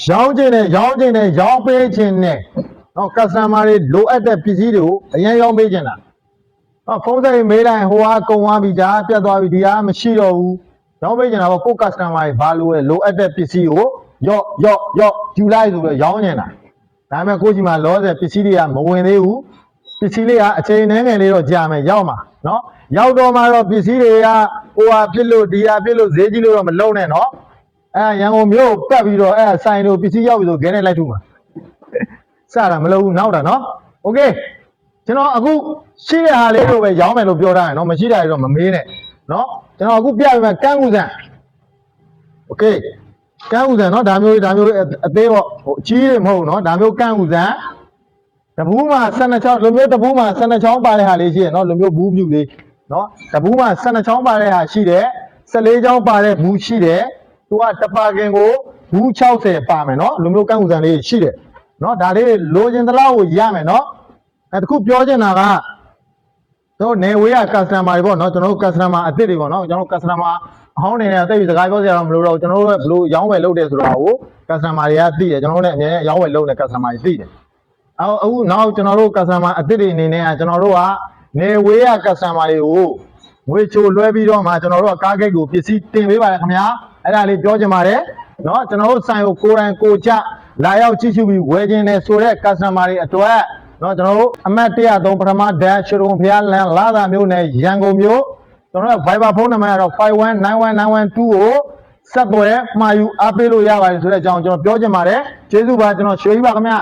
ရောင်းခြင်းနဲ့ရောင်းပေးခြင်းနဲ့နော် customer တွေလိုအပ်တဲ့ပစ္စည်းတွေကိုအရင်ရောင်းပေးခြင်းလားဖုန်းဆိုင်မေးလိုက်ဟိုကကုန်သွားပြီဒါပြတ်သွားပြီဒီကမရှိတော့ဘူးရောင်းပေးခြင်းလားပေါ့ကို customer တွေဘာလိုအပ်တဲ့ပစ္စည်းကိုရော့ယူလိုက်ဆိုတော့ရောင်းခြင်းလားဒါပေမဲ့ကိုကြီးမှာလောဆယ်ပစ္စည်းတွေကမဝင်သေးဘူးပစ္စည်းလေးကအချိန်နှဲငယ်လေးတော့ကြာမယ်ရောက်မှာနော်ရောက်တော့မှတော့ပစ္စည်းတွေကဟိုဟာဖြစ်လို့ဒီဟာဖြစ်လို့ဈေးကြီးလို့တော့မလုံးနဲ့နော်ရန်ကုန်မြို့ကတ်ပြီးတော့ဆိုင်တို့ပစ္စည်းရောက်ပြီဆိုခဲနဲ့လိုက်ထုမှာစတာမလုပ်ဘူးနောက်တာနော်โอเคကျွန်တော်အခုရှိတဲ့ဟာလေးတို့ပဲရောင်းမယ်လို့ပြောထားတယ်နော်မရှိတာတွေတော့မမေးနဲ့နော်ကျွန်တော်အခုပြပြမယ်ကန်းကူစံโอเคကန်းကူစံနော်ဒါမျိုးအသေးပေါ့ဟိုအကြီးတွေမဟုတ်ဘူးနော်ဒါမျိုးကန်းကူစံတဘူးမှာ12ချောင်းလိုမျိုးတဘူးမှာ12ချောင်းပါတဲ့ဟာလေးရှိရနော်လိုမျိုးဘူးမြူလေးနော်တဘူးမှာ12ချောင်းပါတဲ့ဟာရှိတယ်14ချောင်းပါတဲ့ဘူးရှိတယ်သူကတပါကင်ကိုဘူး60ပါမယ်နော်လိုမျိုးကန်းကူစံလေးရှိတယ်နော်ဒါလေးလိုချင်သလောက်ကိုရမယ်နော်တခုပြောချင်တာကတို့နေဝေးက customer တွေပေါ့နော်ကျွန်တော်တို့ customer အစ်စ်တွေပေါ့နော်ကျွန်တော်တို့ customer အဟောင်းနေတယ်တိတ်ပြီးစကားပြောစရာတော့မလိုတော့ကျွန်တော်တို့ဘယ်လိုရောင်းဝယ်လုပ်တယ်ဆိုတာကို customer တွေကသိတယ်ကျွန်တော်တို့လည်းအမြဲရောင်းဝယ်လုပ်တဲ့ customer တွေသိတယ်အခုနောက်ကျွန်တော်တို့ customer အစ်စ်တွေအနေနဲ့ကျွန်တော်တို့ကနေဝေးက customer တွေကိုငွေချိုလွှဲပြီးတော့မှကျွန်တော်တို့ကကားဂိတ်ကိုပစ္စည်းတင်ပေးပါတယ်ခင်ဗျာအဲ့ဒါလေးပြောချင်ပါတယ်နော်ကျွန်တော်တို့ဆိုင်ကိုကိုယ်တိုင်ကိုကြလာရောက်ကြည့်ရှုပြီးဝယ်ခြင်းနဲ့ဆိုတဲ့ customer တွေအတွက်နော်ကျွန်တော်တို့အမှတ်103ပထမဒက်ရှုံဖျားလန်လာသာမျိုးနဲ့ရန်ကုန်မြို့ကျွန်တော်တို့ Viber ဖုန်းနံပါတ်ကတော့51919112ကိုဆက်သွယ်မှာယူအားပေးလို့ရပါတယ်ဆိုတဲ့အကြောင်းကျွန်တော်ပြောချင်ပါတယ်ကျေးဇူးပါကျွန်တော်ရွှေကြီးပါခင်ဗျာ